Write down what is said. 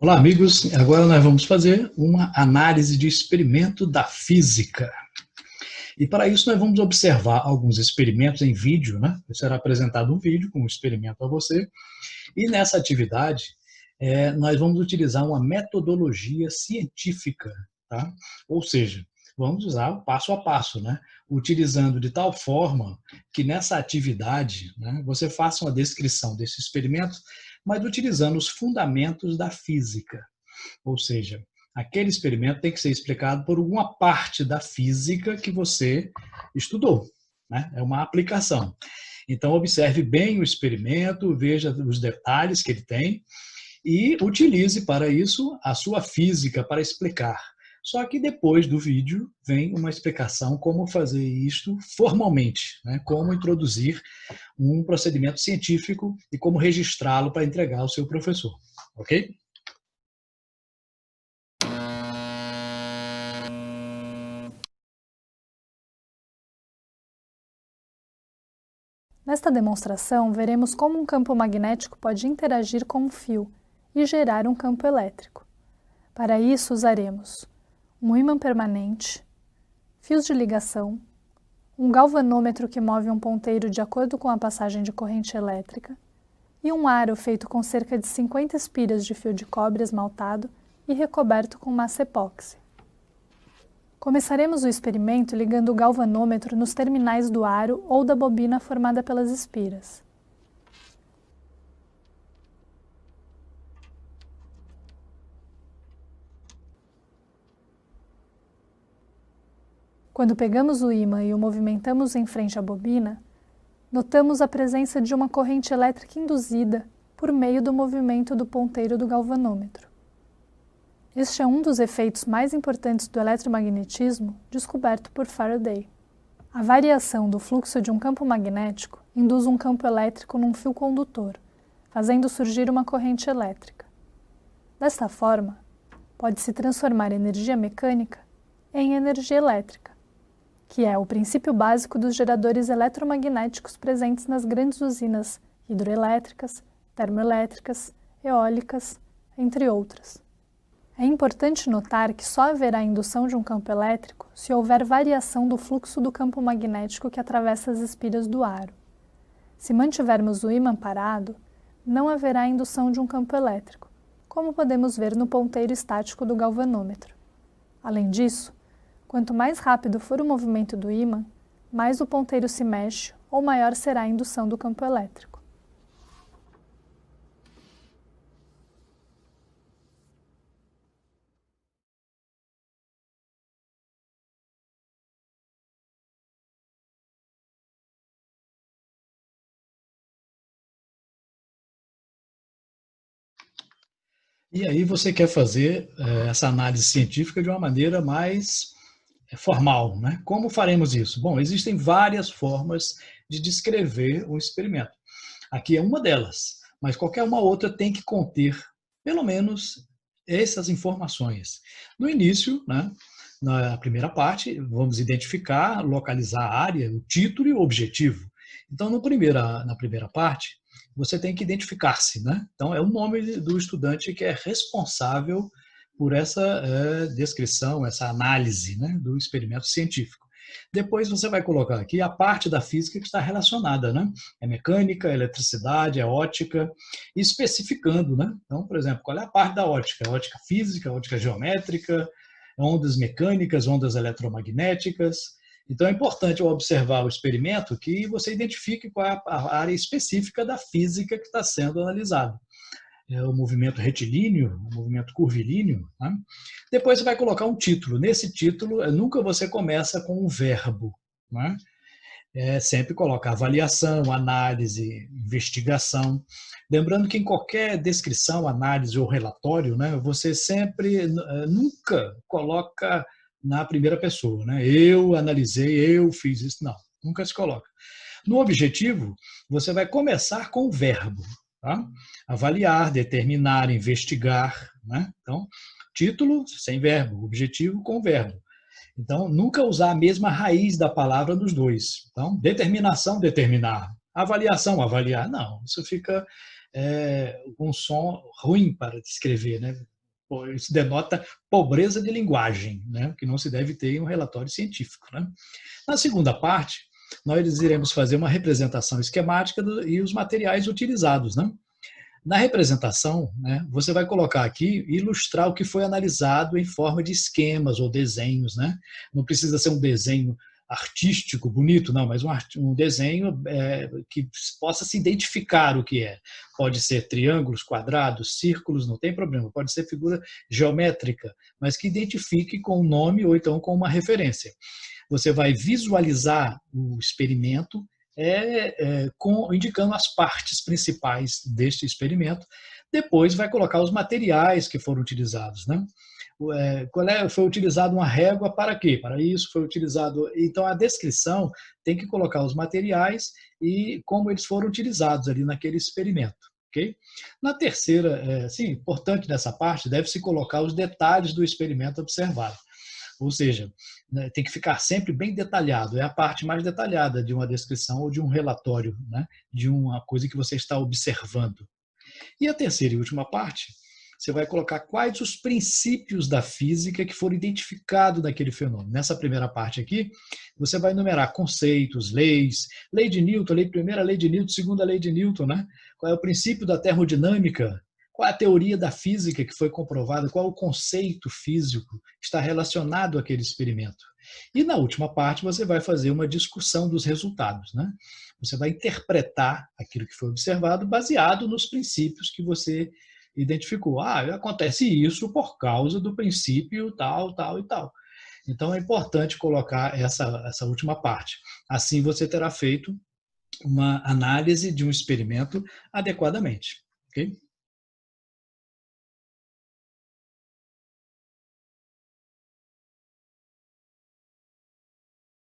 Olá, amigos. Agora nós vamos fazer uma análise de experimento da física. E para isso nós vamos observar alguns experimentos em vídeo, né? Será apresentado um vídeo com um experimento a você. E nessa atividade, nós vamos utilizar uma metodologia científica, tá? Ou seja, vamos usar o passo a passo, né? Utilizando de tal forma que nessa atividade, né, você faça uma descrição desse experimento, mas utilizando os fundamentos da física. Ou seja, aquele experimento tem que ser explicado por alguma parte da física que você estudou, né? É uma aplicação. Então, observe bem o experimento, veja os detalhes que ele tem e utilize para isso a sua física para explicar. Só que depois do vídeo vem uma explicação como fazer isto formalmente, né? Como introduzir um procedimento científico e como registrá-lo para entregar ao seu professor, ok? Nesta demonstração, veremos como um campo magnético pode interagir com um fio e gerar um campo elétrico. Para isso, usaremos um ímã permanente, fios de ligação, um galvanômetro que move um ponteiro de acordo com a passagem de corrente elétrica e um aro feito com cerca de 50 espiras de fio de cobre esmaltado e recoberto com massa epóxi. Começaremos o experimento ligando o galvanômetro nos terminais do aro ou da bobina formada pelas espiras. Quando pegamos o ímã e o movimentamos em frente à bobina, notamos a presença de uma corrente elétrica induzida por meio do movimento do ponteiro do galvanômetro. Este é um dos efeitos mais importantes do eletromagnetismo descoberto por Faraday. A variação do fluxo de um campo magnético induz um campo elétrico num fio condutor, fazendo surgir uma corrente elétrica. Desta forma, pode-se transformar energia mecânica em energia elétrica, que é o princípio básico dos geradores eletromagnéticos presentes nas grandes usinas hidroelétricas, termoelétricas, eólicas, entre outras. É importante notar que só haverá indução de um campo elétrico se houver variação do fluxo do campo magnético que atravessa as espiras do aro. Se mantivermos o ímã parado, não haverá indução de um campo elétrico, como podemos ver no ponteiro estático do galvanômetro. Além disso, quanto mais rápido for o movimento do ímã, mais o ponteiro se mexe ou maior será a indução do campo elétrico. E aí você quer fazer essa análise científica de uma maneira mais formal, né? Como faremos isso? Bom, existem várias formas de descrever o experimento. Aqui é uma delas, mas qualquer uma outra tem que conter, pelo menos, essas informações. No início, né, na primeira parte, vamos identificar, localizar a área, o título e o objetivo. Então, na primeira parte, você tem que identificar-se, né? Então, é o nome do estudante que é responsável por essa descrição, essa análise, né, do experimento científico. Depois você vai colocar aqui a parte da física que está relacionada, né? É mecânica, é eletricidade, é ótica, especificando, né? Então, por exemplo, qual é a parte da ótica? Ótica física, ótica geométrica, ondas mecânicas, ondas eletromagnéticas. Então, é importante ao observar o experimento que você identifique qual é a área específica da física que está sendo analisada. É o movimento retilíneo, o movimento curvilíneo. Né? Depois você vai colocar um título. Nesse título, nunca você começa com um verbo. Né? Sempre coloca avaliação, análise, investigação. Lembrando que em qualquer descrição, análise ou relatório, né, você sempre, nunca coloca na primeira pessoa. Né? Eu analisei, eu fiz isso. Não, nunca se coloca. No objetivo, você vai começar com o verbo. Tá? Avaliar, determinar, investigar. Né? Então, título sem verbo, objetivo com verbo. Então, nunca usar a mesma raiz da palavra nos dois. Então, determinação, determinar. Avaliação, avaliar. Não, isso fica um som ruim para descrever. Né? Isso denota pobreza de linguagem, né? Que não se deve ter em um relatório científico, né? Na segunda parte, nós iremos fazer uma representação esquemática e os materiais utilizados, né? Na representação, né, você vai colocar aqui, ilustrar o que foi analisado em forma de esquemas ou desenhos, né? Não precisa ser um desenho artístico, bonito, não, mas um desenho que possa se identificar o que é. Pode ser triângulos, quadrados, círculos, não tem problema. Pode ser figura geométrica, mas que identifique com o nome ou então com uma referência. Você vai visualizar o experimento indicando as partes principais deste experimento. Depois vai colocar os materiais que foram utilizados, né? Foi utilizado uma régua para quê? Para isso foi utilizado. Então a descrição tem que colocar os materiais e como eles foram utilizados ali naquele experimento. Okay? Na terceira, importante nessa parte, deve-se colocar os detalhes do experimento observado. Ou seja, né, tem que ficar sempre bem detalhado. É a parte mais detalhada de uma descrição ou de um relatório, né, de uma coisa que você está observando. E a terceira e última parte, você vai colocar quais os princípios da física que foram identificados naquele fenômeno. Nessa primeira parte aqui, você vai enumerar conceitos, leis, lei de Newton, primeira lei de Newton, segunda lei de Newton, né? Qual é o princípio da termodinâmica, qual é a teoria da física que foi comprovada, qual é o conceito físico que está relacionado àquele experimento. E na última parte você vai fazer uma discussão dos resultados, né? Você vai interpretar aquilo que foi observado baseado nos princípios que você identificou. Acontece isso por causa do princípio tal, tal e tal. Então é importante colocar essa última parte. Assim você terá feito uma análise de um experimento adequadamente. Ok?